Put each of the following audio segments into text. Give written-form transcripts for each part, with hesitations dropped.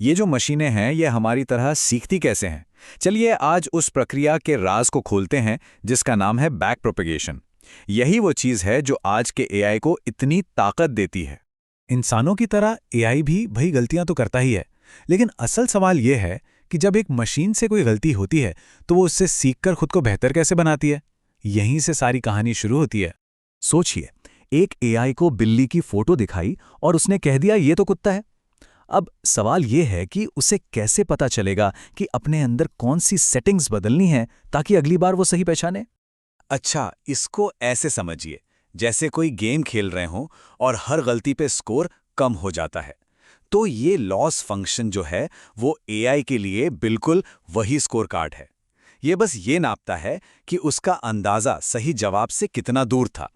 ये जो मशीनें हैं ये हमारी तरह सीखती कैसे हैं? चलिए आज उस प्रक्रिया के राज को खोलते हैं जिसका नाम है बैक प्रोपेगेशन। यही वो चीज़ है जो आज के एआई को इतनी ताकत देती है। इंसानों की तरह एआई भी भाई गलतियां तो करता ही है। लेकिन असल सवाल यह है कि जब एक मशीन से कोई गलती होती है तो वो उससे सीखकर खुद को बेहतर कैसे बनाती है। यहीं से सारी कहानी शुरू होती है। सोचिए, एक एआई को बिल्ली की फोटो दिखाई और उसने कह दिया ये तो कुत्ता है। अब सवाल ये है कि उसे कैसे पता चलेगा कि अपने अंदर कौन सी सेटिंग्स बदलनी है ताकि अगली बार वो सही पहचाने। अच्छा, इसको ऐसे समझिए, जैसे कोई गेम खेल रहे हों और हर गलती पे स्कोर कम हो जाता है। तो ये लॉस फंक्शन जो है वो एआई के लिए बिल्कुल वही स्कोर कार्ड है। ये बस ये नापता है कि उसका अंदाजा सही जवाब से कितना दूर था।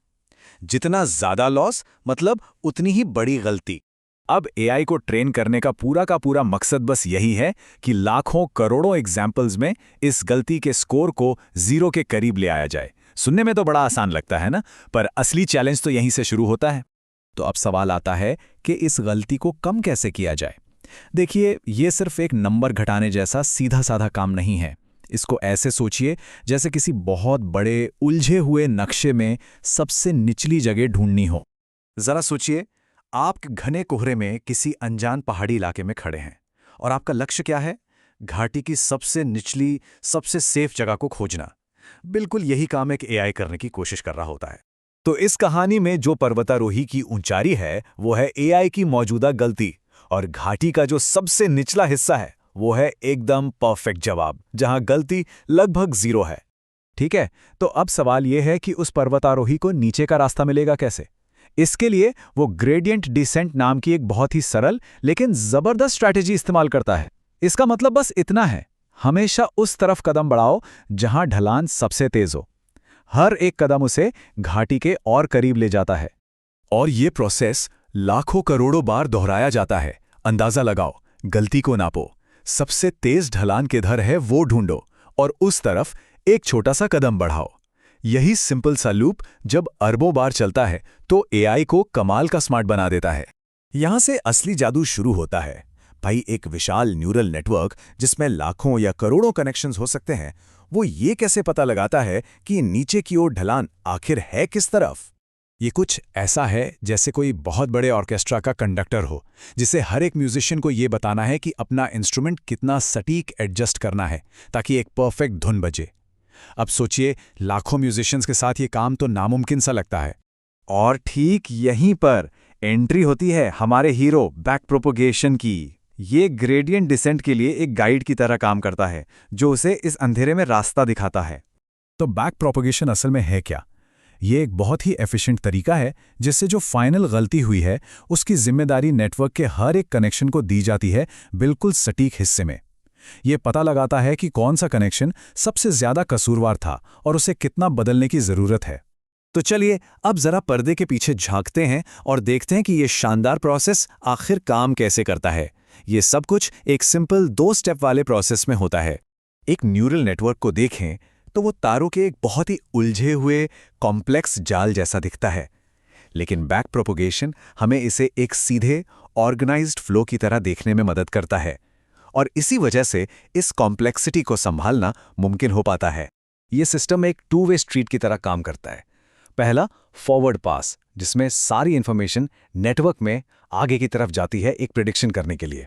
जितना ज्यादा लॉस मतलब उतनी ही बड़ी गलती। अब एआई को ट्रेन करने का पूरा मकसद बस यही है कि लाखों करोड़ों एग्जाम्पल्स में इस गलती के स्कोर को जीरो के करीब ले आया जाए। सुनने में तो बड़ा आसान लगता है ना, पर असली चैलेंज तो यहीं से शुरू होता है। तो अब सवाल आता है कि इस गलती को कम कैसे किया जाए। देखिए, ये सिर्फ एक नंबर घटाने जैसा सीधा साधा काम नहीं है। इसको ऐसे सोचिए जैसे किसी बहुत बड़े उलझे हुए नक्शे में सबसे निचली जगह ढूंढनी हो। जरा सोचिए, आप घने कोहरे में किसी अनजान पहाड़ी इलाके में खड़े हैं और आपका लक्ष्य क्या है? घाटी की सबसे निचली, सबसे सेफ जगह को खोजना। बिल्कुल यही काम एक एआई करने की कोशिश कर रहा होता है। तो इस कहानी में जो पर्वतारोही की ऊंचाई है वो है एआई की मौजूदा गलती, और घाटी का जो सबसे निचला हिस्सा है वो है एकदम परफेक्ट जवाब, जहां गलती लगभग जीरो है। ठीक है, तो अब सवाल यह है कि उस पर्वतारोही को नीचे का रास्ता मिलेगा कैसे। इसके लिए वो ग्रेडियंट डिसेंट नाम की एक बहुत ही सरल लेकिन जबरदस्त स्ट्रैटेजी इस्तेमाल करता है। इसका मतलब बस इतना है, हमेशा उस तरफ कदम बढ़ाओ जहां ढलान सबसे तेज हो। हर एक कदम उसे घाटी के और करीब ले जाता है। और ये प्रोसेस लाखों करोड़ों बार दोहराया जाता है। अंदाजा लगाओ, गलती को नापो, सबसे तेज ढलान किधर है वो ढूंढो और उस तरफ एक छोटा सा कदम बढ़ाओ। यही सिंपल सा लूप जब अरबों बार चलता है तो एआई को कमाल का स्मार्ट बना देता है। यहां से असली जादू शुरू होता है। भाई, एक विशाल न्यूरल नेटवर्क जिसमें लाखों या करोड़ों कनेक्शंस हो सकते हैं, वो ये कैसे पता लगाता है कि नीचे की ओर ढलान आखिर है किस तरफ। ये कुछ ऐसा है जैसे कोई बहुत बड़े ऑर्केस्ट्रा का कंडक्टर हो, जिसे हर एक म्यूजिशियन को ये बताना है कि अपना इंस्ट्रूमेंट कितना सटीक एडजस्ट करना है ताकि एक परफेक्ट धुन बजे। अब सोचिए, लाखों म्यूजिशियंस के साथ ये काम तो नामुमकिन सा लगता है। और ठीक यहीं पर एंट्री होती है हमारे हीरो बैक प्रोपोगेशन की। ये ग्रेडियंट डिसेंट के लिए एक गाइड की तरह काम करता है, जो उसे इस अंधेरे में रास्ता दिखाता है। तो बैक प्रोपोगेशन असल में है क्या? ये एक बहुत ही एफिशिएंट तरीका है जिससे जो फाइनल गलती हुई है उसकी जिम्मेदारी नेटवर्क के हर एक कनेक्शन को दी जाती है, बिल्कुल सटीक हिस्से में। ये पता लगाता है कि कौन सा कनेक्शन सबसे ज्यादा कसूरवार था और उसे कितना बदलने की जरूरत है। तो चलिए अब जरा पर्दे के पीछे झांकते हैं और देखते हैं कि ये शानदार प्रोसेस आखिर काम कैसे करता है। ये सब कुछ एक सिंपल 2 स्टेप वाले प्रोसेस में होता है। एक न्यूरल नेटवर्क को देखें तो वो तारों के एक बहुत ही उलझे हुए कॉम्प्लेक्स जाल जैसा दिखता है, लेकिन बैक प्रोपोगेशन हमें इसे एक सीधे ऑर्गेनाइज्ड फ्लो की तरह देखने में मदद करता है, और इसी वजह से इस कॉम्प्लेक्सिटी को संभालना मुमकिन हो पाता है। ये सिस्टम एक 2 वे स्ट्रीट की तरह काम करता है। पहला, फॉरवर्ड पास, जिसमें सारी इंफॉर्मेशन नेटवर्क में आगे की तरफ जाती है एक प्रिडिक्शन करने के लिए।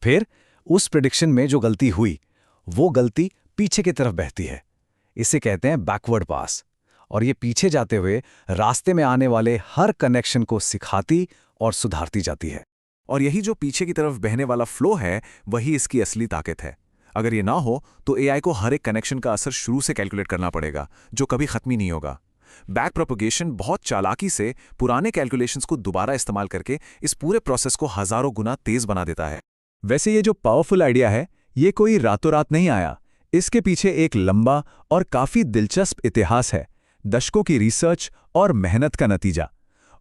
फिर उस प्रिडिक्शन में जो गलती हुई वो गलती पीछे की तरफ बहती है, इसे कहते हैं बैकवर्ड पास, और ये पीछे जाते हुए रास्ते में आने वाले हर कनेक्शन को सिखाती और सुधारती जाती है। और यही जो पीछे की तरफ बहने वाला फ्लो है, वही इसकी असली ताकत है। अगर ये ना हो तो एआई को हर एक कनेक्शन का असर शुरू से कैलकुलेट करना पड़ेगा, जो कभी खत्म ही नहीं होगा। बैक प्रोपोगेशन बहुत चालाकी से पुराने कैलकुलेशंस को दोबारा इस्तेमाल करके इस पूरे प्रोसेस को हजारों गुना तेज बना देता है। वैसे ये जो पावरफुल आइडिया है, ये कोई रातों रात नहीं आया। इसके पीछे एक लंबा और काफी दिलचस्प इतिहास है, दशकों की रिसर्च और मेहनत का नतीजा।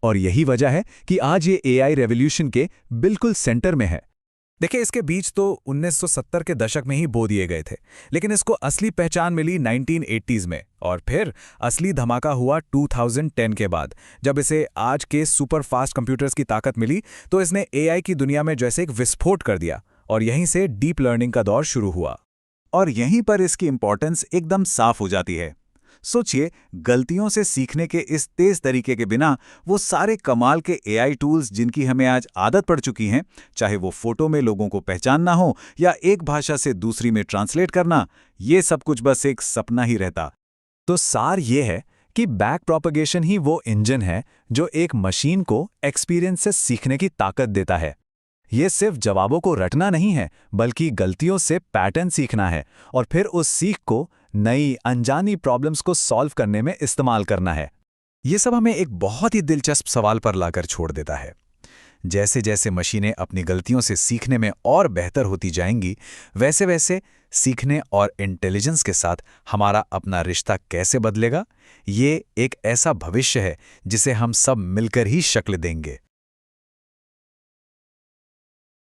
और यही वजह है कि आज ये एआई रेवोल्यूशन के बिल्कुल सेंटर में है। देखिए, इसके बीज तो 1970 के दशक में ही बो दिए गए थे, लेकिन इसको असली पहचान मिली 1980s में, और फिर असली धमाका हुआ 2010 के बाद, जब इसे आज के सुपर फास्ट कंप्यूटर्स की ताकत मिली। तो इसने एआई की दुनिया में जैसे एक विस्फोट कर दिया। और यहीं से डीप लर्निंग का दौर शुरू हुआ। और यहीं पर इसकी इंपॉर्टेंस एकदम साफ हो जाती है। सोचिए, गलतियों से सीखने के इस तेज तरीके के बिना वो सारे कमाल के एआई टूल्स जिनकी हमें आज आदत पड़ चुकी हैं, चाहे वो फोटो में लोगों को पहचानना हो या एक भाषा से दूसरी में ट्रांसलेट करना, ये सब कुछ बस एक सपना ही रहता। तो सार ये है कि बैक प्रोपगेशन ही वो इंजन है जो एक मशीन को एक्सपीरियंस से सीखने की ताकत देता है। ये सिर्फ जवाबों को रटना नहीं है, बल्कि गलतियों से पैटर्न सीखना है और फिर उस सीख को नई अनजानी प्रॉब्लम्स को सॉल्व करने में इस्तेमाल करना है। ये सब हमें एक बहुत ही दिलचस्प सवाल पर लाकर छोड़ देता है। जैसे जैसे मशीनें अपनी गलतियों से सीखने में और बेहतर होती जाएंगी, वैसे वैसे सीखने और इंटेलिजेंस के साथ हमारा अपना रिश्ता कैसे बदलेगा, ये एक ऐसा भविष्य है जिसे हम सब मिलकर ही शक्ल देंगे।